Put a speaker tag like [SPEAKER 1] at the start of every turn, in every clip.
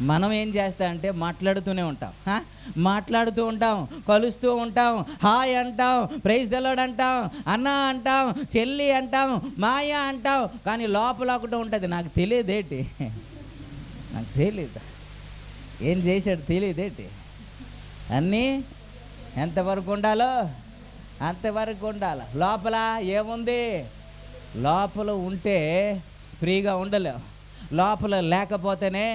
[SPEAKER 1] మనం ఏం చేస్తా అంటే మాట్లాడుతూనే ఉంటాం, మాట్లాడుతూ ఉంటాం, కలుస్తూ ఉంటాం, హాయ్ అంటాం, ప్రైజ్ ది లార్డ్ అంటాం, అన్న అంటాం, చెల్లి అంటాం, మాయ అంటాం. కానీ లోపల ఒకటి ఉంటుంది, నాకు తెలియదేంటి, నాకు తెలియదు, ఏం చేశాడు తెలియదేంటి. అన్నీ ఎంతవరకు ఉండాలో అంతవరకు ఉండాలి. లోపల ఏముంది, లోపల ఉంటే ఫ్రీగా ఉండలేవు, లోపల లేకపోతేనే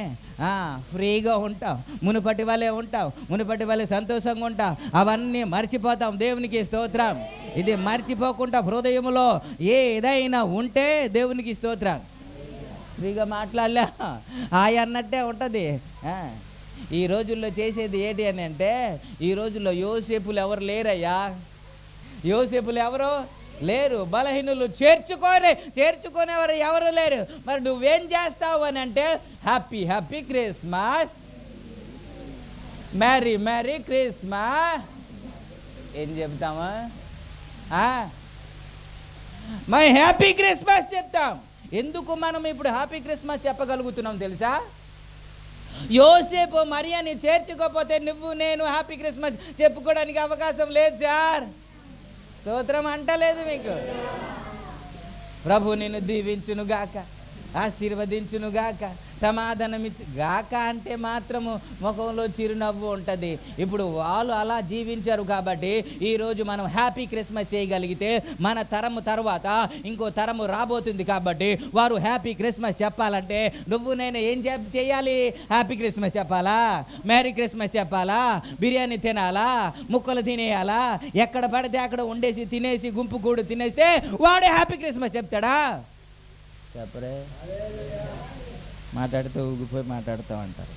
[SPEAKER 1] ఫ్రీగా ఉంటాం, మునుపటి వలె ఉంటాం, మునుపటి వలె సంతోషంగా ఉంటాం, అవన్నీ మర్చిపోతాం. దేవునికి స్తోత్రం. ఇది మర్చిపోకుండా హృదయంలో ఏదైనా ఉంటే దేవునికి స్తోత్రం. ఫ్రీగా మాట్లాడలే అన్నట్టే ఉంటుంది. ఈ రోజుల్లో చేసేది ఏంటి అని అంటే, ఈ రోజుల్లో యోసేపులు ఎవరు లేరయ్యా, యోసేపులు ఎవరు లేరు, బలహీనులు చేర్చుకునేవారు ఎవరు లేరు. మరి నువ్వేం చేస్తావు అని అంటే, హ్యాపీ క్రిస్మస్, మ్యారీ క్రిస్మస్ ఏం చెప్తామా, మై హ్యాపీ క్రిస్మస్ చెప్తాం. ఎందుకు మనం ఇప్పుడు హ్యాపీ క్రిస్మస్ చెప్పగలుగుతున్నాం తెలుసా? యోసేపు మరియాని చేర్చుకోకపోతే నువ్వు నేను హ్యాపీ క్రిస్మస్ చెప్పుకోవడానికి అవకాశం లేదు సార్. స్తోత్రం అంటలేదు మీకు. ప్రభు నిన్ను దీవించునుగాక, ఆశీర్వదించునుగాక, సమాధానమిచ్చు గాక అంటే మాత్రము ముఖంలో చిరునవ్వు ఉంటుంది. ఇప్పుడు వాళ్ళు అలా జీవించారు కాబట్టి ఈరోజు మనం హ్యాపీ క్రిస్మస్ చేయగలిగితే మన తరము తర్వాత ఇంకో తరము రాబోతుంది. కాబట్టి వారు హ్యాపీ క్రిస్మస్ చెప్పాలంటే నువ్వు నేను ఏం చేయాలి? హ్యాపీ క్రిస్మస్ చెప్పాలా, మేరీ క్రిస్మస్ చెప్పాలా, బిర్యానీ తినాలా, ముక్కలు తినేయాలా, ఎక్కడ పడితే అక్కడ ఉండేసి తినేసి గుంపు కూడు తినేస్తే వాడే హ్యాపీ క్రిస్మస్ చెప్తాడా? చెప్పరే. మాట్లాడితే ఊగిపోయి మాట్లాడతామంటారు.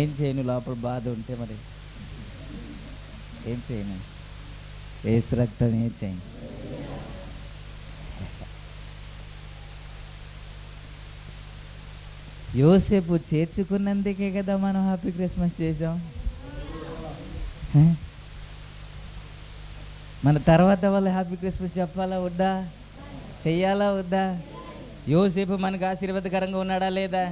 [SPEAKER 1] ఏం చేయను, లోపల బాధ ఉంటే మరి ఏం చేయను, యేసు రక్తం ఏం చేయను. యోసేపు చేర్చుకున్నందుకే కదా మనం హ్యాపీ క్రిస్మస్ చేసాం. మన తర్వాత వాళ్ళు హ్యాపీ క్రిస్మస్ చెప్పాలా వద్దా, చెయ్యాలా వద్దా? యోసేపు మనకు ఆశీర్వాదకరంగా ఉన్నాడా లేదా,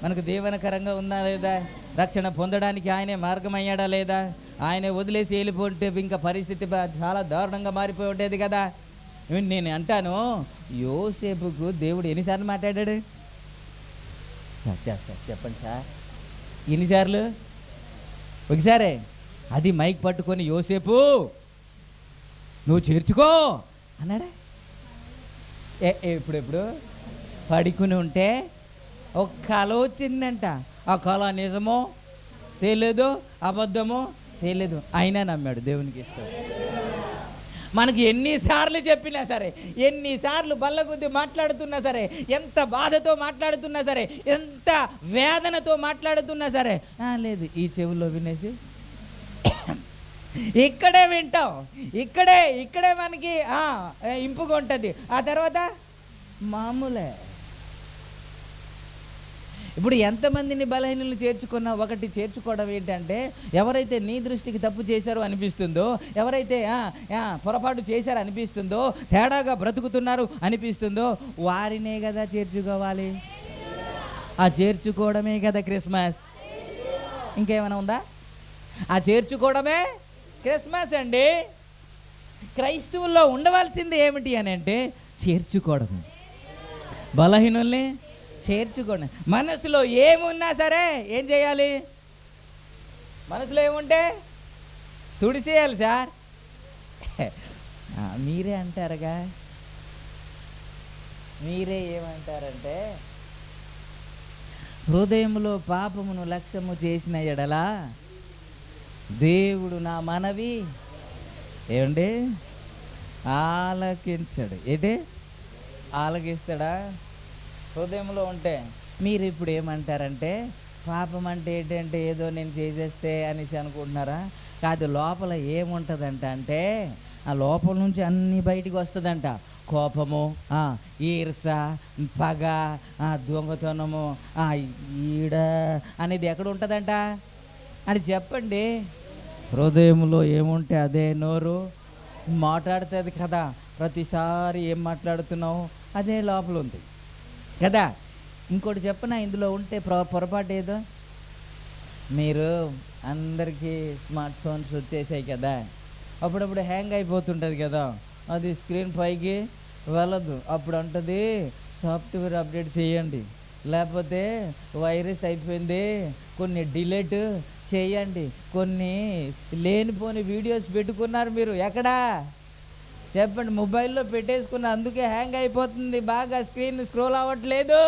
[SPEAKER 1] మనకు దీవెనకరంగా ఉందా లేదా, రక్షణ పొందడానికి ఆయనే మార్గం అయ్యాడా లేదా? ఆయనే వదిలేసి వెళ్ళిపోతే ఇంకా పరిస్థితి చాలా దారుణంగా మారిపోయి ఉండేది కదా. నేను అంటాను, యోసేపుకు దేవుడు ఎన్నిసార్లు మాట్లాడాడు సార్? చెప్పండి సార్, ఎన్నిసార్లు? ఒకసారే. అది మైక్ పట్టుకొని యోసేపు నువ్వు చేర్చుకో అన్నాడా? ఎప్పుడు పడుకుని ఉంటే ఒక కళ వచ్చిందంట. ఆ కళ నిజమో తెలియదు, అబద్ధమో తెలియదు, అయినా నమ్మాడు. దేవునికి ఇష్టం. మనకి ఎన్నిసార్లు చెప్పినా సరే, ఎన్నిసార్లు బల్లగుద్ది మాట్లాడుతున్నా సరే, ఎంత బాధతో మాట్లాడుతున్నా సరే, ఎంత వేదనతో మాట్లాడుతున్నా సరే, లేదు ఈ చెవుల్లో వినేసి ఇక్కడే వింటాం, ఇక్కడే మనకి ఇంపుగా ఉంటుంది. ఆ తర్వాత మామూలే. ఇప్పుడు ఎంతమందిని బలహీనలు చేర్చుకున్నా ఒకటి చేర్చుకోవడం ఏంటంటే, ఎవరైతే నీ దృష్టికి తప్పు చేశారో అనిపిస్తుందో, ఎవరైతే పొరపాటు చేశారో అనిపిస్తుందో, తేడాగా బ్రతుకుతున్నారు అనిపిస్తుందో వారినే కదా చేర్చుకోవాలి. ఆ చేర్చుకోవడమే కదా క్రిస్మస్. ఇంకేమైనా ఉందా? ఆ చేర్చుకోవడమే క్రిస్మస్ అండి. క్రైస్తవుల్లో ఉండవలసింది ఏమిటి అని అంటే చేర్చుకోవడం, బలహీనుల్ని చేర్చుకోండి. మనసులో ఏమున్నా సరే ఏం చేయాలి? మనసులో ఏముంటే తుడిసేయాలి సార్. మీరే అంటారుగా, మీరే ఏమంటారంటే, హృదయంలో పాపమును లక్ష్యము చేసిన ఎడల దేవుడు నా మనవి ఏమండి ఆలకించాడు. ఏంటి ఆలకిస్తాడా? హృదయంలో ఉంటే. మీరు ఇప్పుడు ఏమంటారంటే, పాపం అంటే ఏంటంటే ఏదో నేను చేసేస్తే అనేసి అనుకుంటున్నారా? కాదు, లోపల ఏముంటుందంట అంటే, ఆ లోపల నుంచి అన్నీ బయటికి వస్తుందంట. కోపము, ఈర్ష, పగ, దొంగతనము, ఈడ అనేది ఎక్కడ ఉంటుందంట అని చెప్పండి. హృదయంలో ఏముంటే అదే నోరు మాట్లాడుతుంది కదా. ప్రతిసారి ఏం మాట్లాడుతున్నావు అదే లోపల ఉంది కదా. ఇంకోటి చెప్పనా, ఇందులో ఉంటే పొరపాటు ఏదో, మీరు అందరికీ స్మార్ట్ ఫోన్స్ వచ్చేసాయి కదా, అప్పుడప్పుడు హ్యాంగ్ అయిపోతుంటుంది కదా, అది స్క్రీన్ పైకి వెళ్ళదు. అప్పుడు అంటుంది సాఫ్ట్వేర్ అప్డేట్ చేయండి, లేకపోతే వైరస్ అయిపోయింది, కొన్ని డిలీట్ చేయండి. కొన్ని లేనిపోని వీడియోస్ పెట్టుకున్నారు మీరు, ఎక్కడా చెప్పండి, మొబైల్లో పెట్టేసుకున్న, అందుకే హ్యాంగ్ అయిపోతుంది, బాగా స్క్రీన్ స్క్రోల్ అవ్వట్లేదు,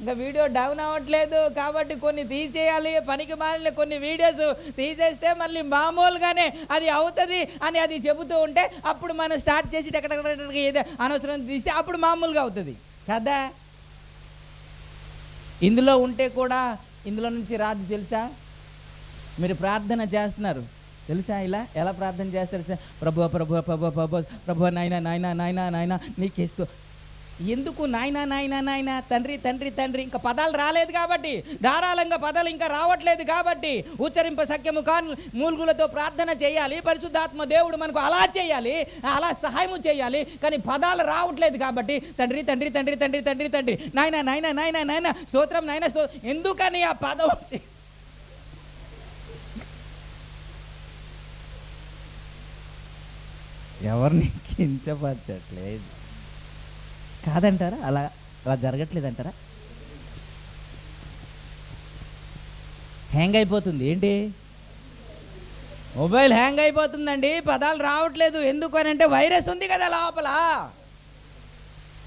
[SPEAKER 1] ఇంకా వీడియో డౌన్ అవ్వట్లేదు. కాబట్టి కొన్ని తీసేయాలి, పనికి మాలిన కొన్ని వీడియోస్ తీసేస్తే మళ్ళీ మామూలుగానే అది అవుతుంది అని అది చెబుతూ ఉంటే, అప్పుడు మనం స్టార్ట్ చేసి టక్కడక్కడ ఏదో అనవసరం తీస్తే అప్పుడు మామూలుగా అవుతుంది కదా. ఇందులో ఉంటే కూడా ఇందులో నుంచి రాదు తెలుసా. మీరు ప్రార్థన చేస్తున్నారు తెలుసా, ఎలా ప్రార్థన చేస్తారు సార్, ప్రభు ప్రభు ప్రభు ప్రభు ప్రభు నాయన నాయన నాయన నాయన నీకేస్తూ, ఎందుకు నాయన నాయన నాయన, తండ్రి తండ్రి తండ్రి, ఇంకా పదాలు రాలేదు కాబట్టి, ధారాళంగా పదాలు ఇంకా రావట్లేదు కాబట్టి, ఉచ్చరింప సఖ్యము కాను మూలుగులతో ప్రార్థన చేయాలి. పరిశుద్ధాత్మ దేవుడు మనకు అలా చేయాలి, అలా సహాయము చేయాలి. కానీ పదాలు రావట్లేదు కాబట్టి తండ్రి తండ్రి తండ్రి తండ్రి తండ్రి తండ్రి నాయన నాయన నాయన నాయన స్తోత్రం నాయన ఎందుకని ఆ పదం ఎవరిని కించపరచట్లేదు కాదంటారా, అలా జరగట్లేదంటారా. హ్యాంగ్ అయిపోతుంది ఏంటి, మొబైల్ హ్యాంగ్ అయిపోతుందండి, పదాలు రావట్లేదు. ఎందుకు అని అంటే వైరస్ ఉంది కదా లోపల.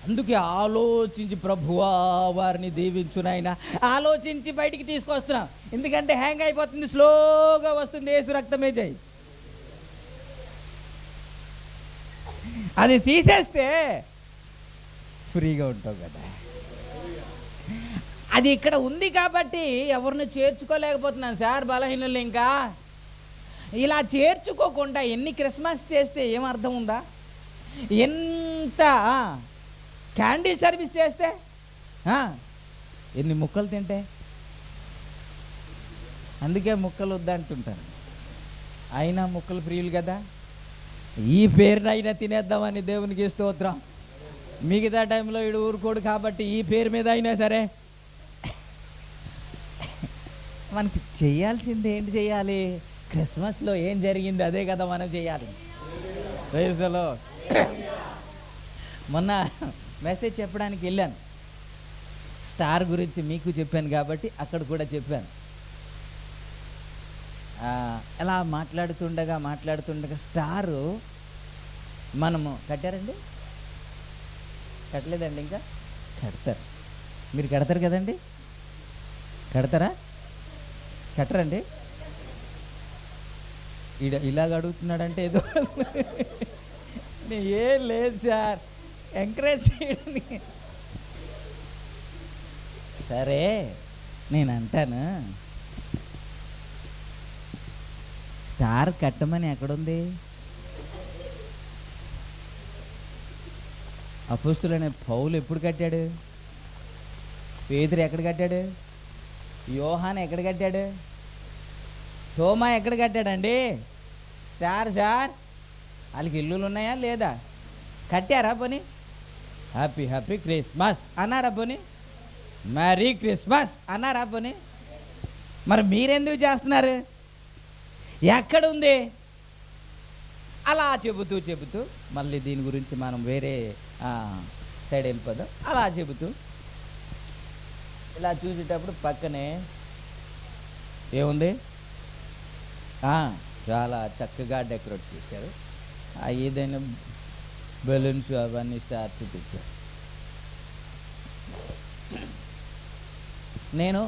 [SPEAKER 1] అందుకే ఆలోచించి ప్రభువా వారిని దీవించునైనా ఆలోచించి బయటికి తీసుకొస్తున్నాం. ఎందుకంటే హ్యాంగ్ అయిపోతుంది, స్లోగా వస్తుంది. యేసు రక్తమే చేయి, అది తీసేస్తే ఫ్రీగా ఉంటావు కదా. అది ఇక్కడ ఉంది కాబట్టి ఎవరిని చేర్చుకోలేకపోతున్నాను సార్, బలహీనులు. ఇంకా ఇలా చేర్చుకోకుండా ఎన్ని క్రిస్మస్ చేస్తే ఏం అర్థం ఉందా, ఎంత క్యాండీ సర్వీస్ చేస్తే ఎన్ని ముక్కలు తింటే. అందుకే ముక్కలు వద్దంటుంటారు, అయినా ముక్కలు ప్రియులు కదా. ఈ పేరునైనా తినేద్దామని దేవునికి స్తోత్రం. మిగతా టైంలో వీడు ఊరుకోడు కాబట్టి ఈ పేరు మీద అయినా సరే మనకి చేయాల్సింది ఏంటి చేయాలి, క్రిస్మస్లో ఏం జరిగింది అదే కదా మనం చేయాలి. రేసులో మొన్న మెసేజ్ చెప్పడానికి వెళ్ళాను, స్టార్ గురించి మీకు చెప్పాను కాబట్టి అక్కడ కూడా చెప్పాను. ఎలా మాట్లాడుతుండగా స్టారు మనము కట్టారండి, కట్టలేదండి, ఇంకా కడతారు. మీరు కడతారు కదండి, కడతారా, కట్టరండి. ఇలాగ అడుగుతున్నాడంటే ఏదో ఏం లేదు సార్, ఎంకరేజ్ చేయడానికి. సరే నేను అంటాను, స్టార్ కట్టమని ఎక్కడుంది. అపోస్తులైన పౌలు ఎప్పుడు కట్టాడు, పేతురు ఎక్కడ కట్టాడు, యోహాను ఎక్కడ కట్టాడు, తోమా ఎక్కడ కట్టాడండి స్టార్. వాళ్ళకి ఇల్లులు ఉన్నాయా లేదా, కట్టారా పోనీ, హ్యాపీ హ్యాపీ క్రిస్మస్ అన్నారా పోనీ, మ్యారీ క్రిస్మస్ అన్నారా పోనీ. మరి మీరెందుకు చేస్తున్నారు, ఎక్కడుంది. అలా చెబుతూ మళ్ళీ దీని గురించి మనం వేరే సైడ్ వెళ్ళిపోదాం. అలా చెబుతూ ఇలా చూసేటప్పుడు పక్కనే ఏముంది, చాలా చక్కగా డెకరేట్ చేశారు. ఏదైనా బెలూన్స్ అవన్నీ స్టార్స్ తెచ్చారు. నేను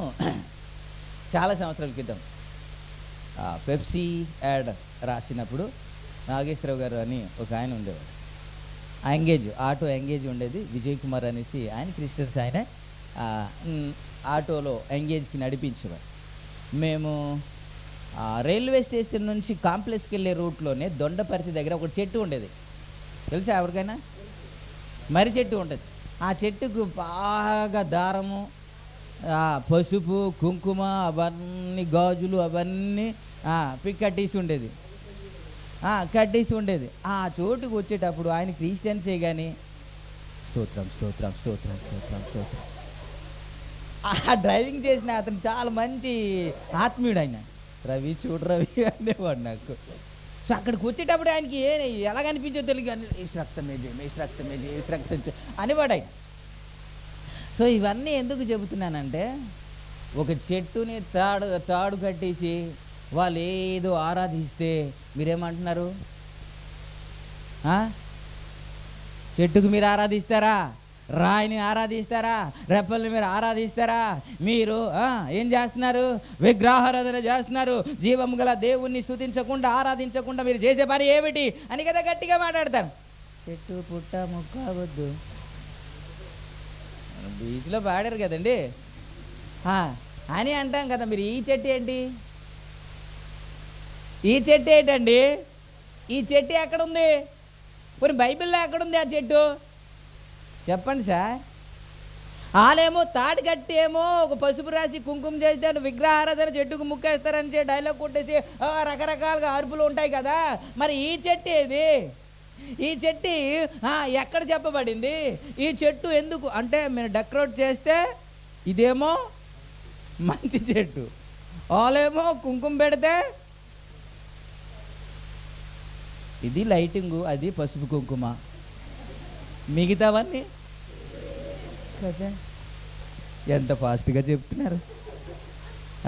[SPEAKER 1] చాలా సంవత్సరాల క్రితం పెప్సీ యాడ్ రాసినప్పుడు నాగేశ్వరరావు గారు అని ఒక ఆయన ఉండేవాడు. ఆటో ఎంగేజ్ ఉండేది, విజయ్ కుమార్ అనేసి ఆయన క్రిస్టియన్స్, ఆయన ఆటోలో ఎంగేజ్కి నడిపించేవారు. మేము రైల్వే స్టేషన్ నుంచి కాంప్లెక్స్కి వెళ్ళే రూట్లోనే దొండపర్తి దగ్గర ఒక చెట్టు ఉండేది, తెలుసా ఎవరికైనా, మర్రి చెట్టు ఉంటుంది. ఆ చెట్టుకు బాగా దారము, పసుపు కుంకుమ అవన్నీ గాజులు అవన్నీ కట్టేసి ఉండేది. ఆ చోటుకు వచ్చేటప్పుడు ఆయన క్రిస్టియన్సే కానీ స్తోత్రం స్తోత్రం స్తోత్రం స్తోత్రం స్తోత్రం ఆ డ్రైవింగ్ చేసిన అతను చాలా మంచి ఆత్మీయుడు. ఆయన రవి చూడు రవి అనేవాడు నాకు. సో అక్కడికి వచ్చేటప్పుడు ఆయనకి ఎలాగ అనిపించో తెలియదు, కానీ ఏసు రక్తమే జయం, ఏసు రక్తమే జయం, ఏసు రక్తం అనేవాడు ఆయన. సో ఇవన్నీ ఎందుకు చెబుతున్నానంటే, ఒక చెట్టుని తాడు కట్టేసి వాళ్ళు ఏదో ఆరాధిస్తే మీరేమంటున్నారు? చెట్టుకు మీరు ఆరాధిస్తారా? రాయిని ఆరాధిస్తారా? రెప్పల్ని మీరు ఆరాధిస్తారా? మీరు ఏం చేస్తున్నారు? విగ్రహారాధన చేస్తున్నారు. జీవం గల దేవుణ్ణి స్తుతించకుండా, ఆరాధించకుండా మీరు చేసే పని ఏమిటి అని కదా గట్టిగా మాట్లాడతారు. చెట్టు పుట్ట ముక్క వద్దు, బీచ్లో పాడారు కదండి అని అంటాం కదా. మీరు ఈ చెట్టు ఏంటి? ఈ చెట్టు ఏంటండి? ఈ చెట్టు ఎక్కడుంది? పోనీ బైబిల్లో ఎక్కడుంది ఆ చెట్టు? చెప్పండి సార్. వాళ్ళేమో తాటి కట్టి ఏమో ఒక పసుపు రాసి కుంకుమ చేస్తే విగ్రహారాధన చెట్టుకు ముక్కేస్తారని డైలాగ్ కొట్టేసి రకరకాలుగా అరుపులు ఉంటాయి కదా. మరి ఈ చెట్టు ఏది? ఈ చెట్టు ఎక్కడ చెప్పబడింది? ఈ చెట్టు ఎందుకు అంటే మీరు డెకరేట్ చేస్తే ఇదేమో మంచి చెట్టు, వాళ్ళేమో కుంకుమ పెడితే ఇది లైటింగు, అది పసుపు కుంకుమ, మిగతావన్నీ కదా. ఎంత ఫాస్ట్గా చెప్తున్నారు,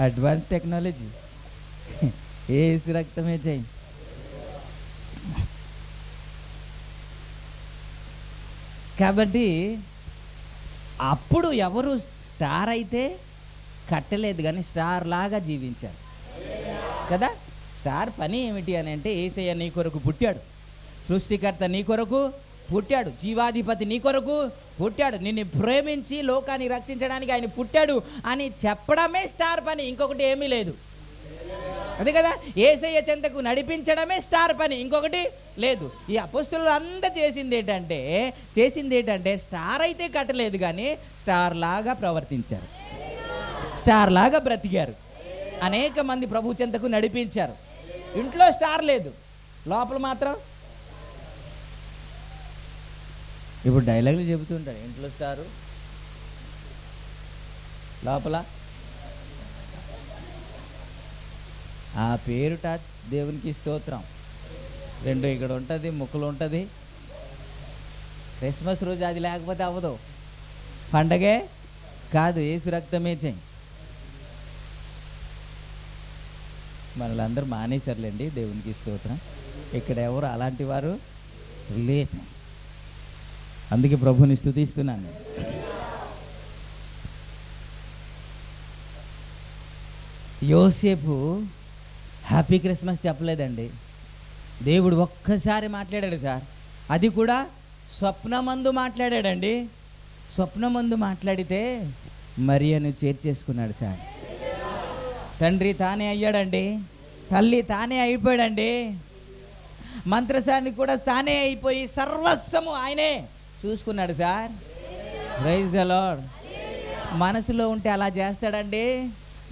[SPEAKER 1] అడ్వాన్స్ టెక్నాలజీ. ఏసు రక్తమే జయం. కాబట్టి అప్పుడు ఎవరు స్టార్ అయితే కట్టలేదు, కానీ స్టార్ లాగా జీవించారు కదా. స్టార్ పని ఏమిటి అని అంటే, యేసయ్య నీ కొరకు పుట్టాడు, సృష్టికర్త నీ కొరకు పుట్టాడు, జీవాధిపతి నీ కొరకు పుట్టాడు, నిన్ను ప్రేమించి లోకాన్ని రక్షించడానికి ఆయన పుట్టాడు అని చెప్పడమే స్టార్ పని, ఇంకొకటి ఏమీ లేదు. అదే కదా, యేసయ్య చెంతకు నడిపించడమే స్టార్ పని, ఇంకొకటి లేదు. ఈ అపోస్తలులు అంతా చేసింది ఏంటంటే స్టార్ అయితే కట్టలేదు, కానీ స్టార్ లాగా ప్రవర్తించారు, స్టార్ లాగా బ్రతికారు, అనేక మంది ప్రభు చెంతకు నడిపించారు. ఇంట్లో స్టార్ లేదు, లోపల మాత్రం ఇప్పుడు డైలాగులు చెబుతుంటారు. ఇంట్లో స్టారు, లోపల ఆ పేరుట దేవునికి స్తోత్రం. రెండు ఇక్కడ ఉంటుంది, ముక్కలు ఉంటుంది. క్రిస్మస్ రోజు అది లేకపోతే అవ్వదు, పండగే కాదు, యేసు రక్తమే చేయి. మనలందరూ మానేశారులేండి, దేవునికి స్తోత్రం. ఇక్కడ ఎవరు అలాంటి వారు లేదు, అందుకే ప్రభుని స్తుతిస్తున్నాను. యోసేపు హ్యాపీ క్రిస్మస్ చెప్పలేదండి. దేవుడు ఒక్కసారి మాట్లాడాడు సార్, అది కూడా స్వప్నమందు మాట్లాడాడండి. స్వప్నమందు మాట్లాడితే మరియను చేర్చేసుకున్నాడు సార్. తండ్రి తానే అయ్యాడండి, తల్లి తానే అయిపోయాడండి, మంత్రసాన్ని కూడా తానే అయిపోయి సర్వస్వము ఆయనే చూసుకున్నాడు సార్. Praise the lord. మనసులో ఉంటే అలా చేస్తాడండి.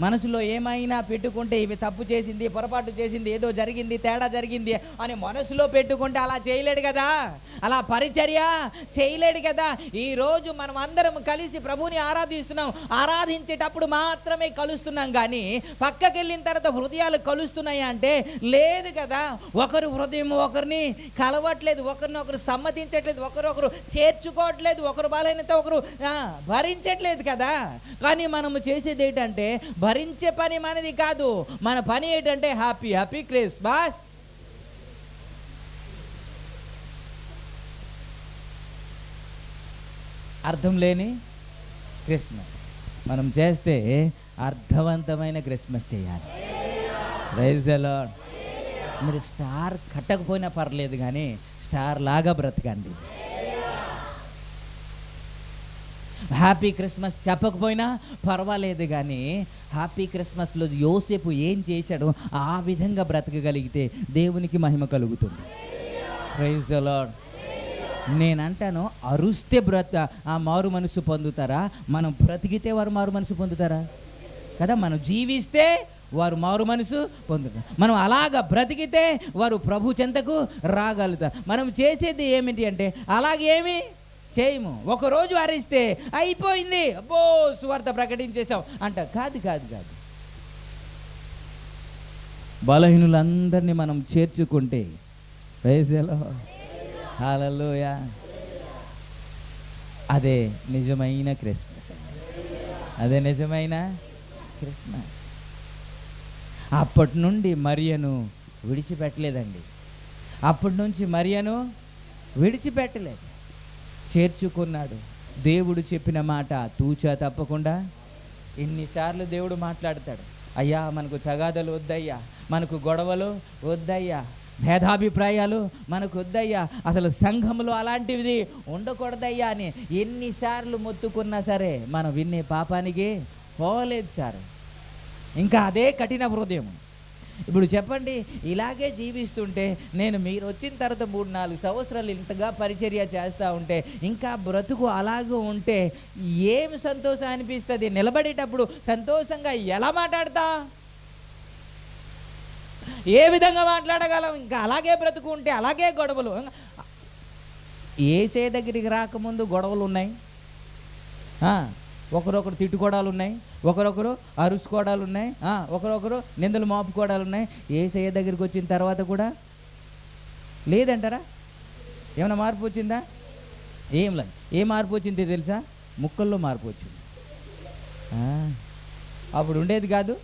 [SPEAKER 1] మనసులో ఏమైనా పెట్టుకుంటే ఇవి తప్పు చేసింది, పొరపాటు చేసింది, ఏదో జరిగింది, తేడా జరిగింది అని మనసులో పెట్టుకుంటే అలా చేయలేడు కదా, అలా పరిచర్య చేయలేడు కదా. ఈరోజు మనం అందరం కలిసి ప్రభుని ఆరాధిస్తున్నాం, ఆరాధించేటప్పుడు మాత్రమే కలుస్తున్నాం, కానీ పక్కకి వెళ్ళిన తర్వాత హృదయాలు కలుస్తున్నాయి అంటే లేదు కదా. ఒకరు హృదయం ఒకరిని కలవట్లేదు, ఒకరినొకరు సమ్మతించట్లేదు, ఒకరొకరు చేర్చుకోవట్లేదు, ఒకరు బలహీనత ఒకరు భరించట్లేదు కదా. కానీ మనము చేసేది ఏంటంటే, భరించే పని మనది కాదు, మన పని ఏంటంటే హ్యాపీ హ్యాపీ క్రిస్మస్. అర్థం లేని క్రిస్మస్ మనం చేస్తే అర్థవంతమైన క్రిస్మస్ చేయాలి. Praise the Lord. మీరు స్టార్ కట్టకపోయినా పర్లేదు, కానీ స్టార్ లాగా బ్రతకండి. హ్యాపీ క్రిస్మస్ చెప్పకపోయినా పర్వాలేదు, కానీ హ్యాపీ క్రిస్మస్లో యోసేపు ఏం చేశాడో ఆ విధంగా బ్రతకగలిగితే దేవునికి మహిమ కలుగుతుంది. Praise the Lord. నేనంటాను, అరుస్తే ఆ మారు మనసు పొందుతారా? మనం బ్రతికితే వారు మారు మనసు పొందుతారా కదా. మనం జీవిస్తే వారు మారు మనసు పొందుతారు. మనం అలాగా బ్రతికితే వారు ప్రభు చెంతకు రాగలుగుతారు. మనం చేసేది ఏమిటి అంటే అలాగేమీ చేయము. ఒకరోజు అరిస్తే అయిపోయింది, అబ్బో సువార్త ప్రకటించేశాం అంట. కాదు కాదు కాదు. బలహీనులందరినీ మనం చేర్చుకుంటే, ప్రైజ్ ది లార్డ్, హల్లెలూయా, అదే నిజమైన క్రిస్మస్. అదే నిజమైన క్రిస్మస్. అప్పటి నుండి మరియను విడిచిపెట్టలేదండి. అప్పటి నుంచి మరియను విడిచిపెట్టలేదు, చేర్చుకున్నాడు. దేవుడు చెప్పిన మాట తూచా తప్పకుండా. ఎన్నిసార్లు దేవుడు మాట్లాడతాడు, అయ్యా మనకు తగాదలు వద్దయ్యా, మనకు గొడవలు వద్దయ్యా, భేదాభిప్రాయాలు మనకు వద్దయ్యా, అసలు సంఘంలో అలాంటివి ఉండకూడదయ్యా అని ఎన్నిసార్లు మొత్తుకున్నా సరే మనం వినే పాపానికి పోలేదు సార్. ఇంకా అదే కఠిన హృదయం. ఇప్పుడు చెప్పండి, ఇలాగే జీవిస్తుంటే, నేను మీరు వచ్చిన తర్వాత 3-4 సంవత్సరాలు ఇంతగా పరిచర్య చేస్తూ ఉంటే, ఇంకా బ్రతుకు అలాగే ఉంటే ఏమి సంతోషం అనిపిస్తుంది? నిలబడేటప్పుడు సంతోషంగా ఎలా మాట్లాడతా? ఏ విధంగా మాట్లాడగలం? ఇంకా అలాగే బ్రతుకు ఉంటే, అలాగే గొడవలు. ఏసే దగ్గరికి రాకముందు గొడవలు ఉన్నాయి, ఒకరొకరు తిట్టుకోవడాలు ఉన్నాయి, ఒకరొకరు అరుచుకోవడాలు ఉన్నాయి, ఒకరొకరు నిందలు మోపుకోవడాలు ఉన్నాయి. యేసయ్య దగ్గరికి వచ్చిన తర్వాత కూడా లేదంటారా? ఏమైనా మార్పు వచ్చిందా? ఏం లేదు. ఏ మార్పు వచ్చింది తెలుసా? ముక్కల్లో మార్పు వచ్చింది. అప్పుడు ఉండేది కాదు,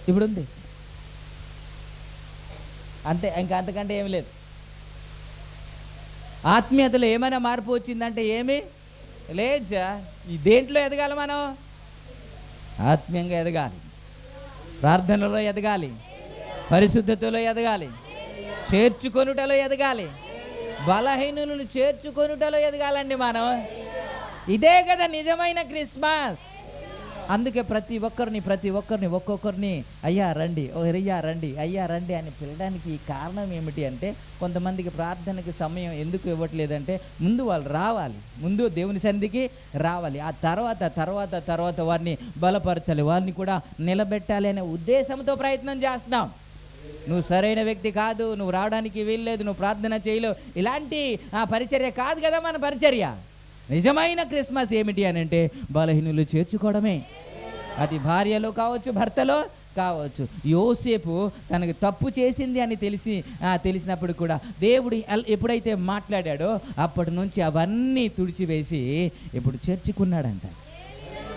[SPEAKER 1] ఇప్పుడు ఉంది అంతే. ఇంకా అంతకంటే ఏమి లేదు. ఆత్మీయతలో ఏమైనా మార్పు వచ్చిందంటే ఏమీ లేదు సార్. ఈ దేంట్లో ఎదగాలి? మనం ఆత్మీయంగా ఎదగాలి, ప్రార్థనలో ఎదగాలి, పరిశుద్ధతలో ఎదగాలి, చేర్చుకొనుటలో ఎదగాలి, బలహీనులను చేర్చుకొనుటలో ఎదగాలండి మనం. ఇదే కదా నిజమైన క్రిస్మస్. అందుకే ప్రతి ఒక్కరిని ఒక్కొక్కరిని అయ్యా రండి, అయ్యా రండి, అయ్యా రండి అని పిలవడానికి కారణం ఏమిటి అంటే, కొంతమందికి ప్రార్థనకి సమయం ఎందుకు ఇవ్వట్లేదంటే, ముందు వాళ్ళు రావాలి, ముందు దేవుని సన్నిధికి రావాలి, ఆ తర్వాత వారిని బలపరచాలి, వారిని కూడా నిలబెట్టాలి అనే ఉద్దేశంతో ప్రయత్నం చేస్తున్నాం. నువ్వు సరైన వ్యక్తి కాదు, నువ్వు రావడానికి వీల్లేదు, నువ్వు ప్రార్థన చేయలేవు, ఇలాంటి పరిచర్య కాదు కదా మన పరిచర్య. నిజమైన క్రిస్మస్ ఏమిటి అని అంటే, బలహీనులు చేర్చుకోవడమే. అది భార్యలో కావచ్చు, భర్తలో కావచ్చు. యోసేపు తనకు తప్పు చేసింది అని తెలిసినప్పుడు కూడా దేవుడు ఎప్పుడైతే మాట్లాడాడో అప్పటి నుంచి అవన్నీ తుడిచివేసి ఇప్పుడు చేర్చుకున్నాడంట.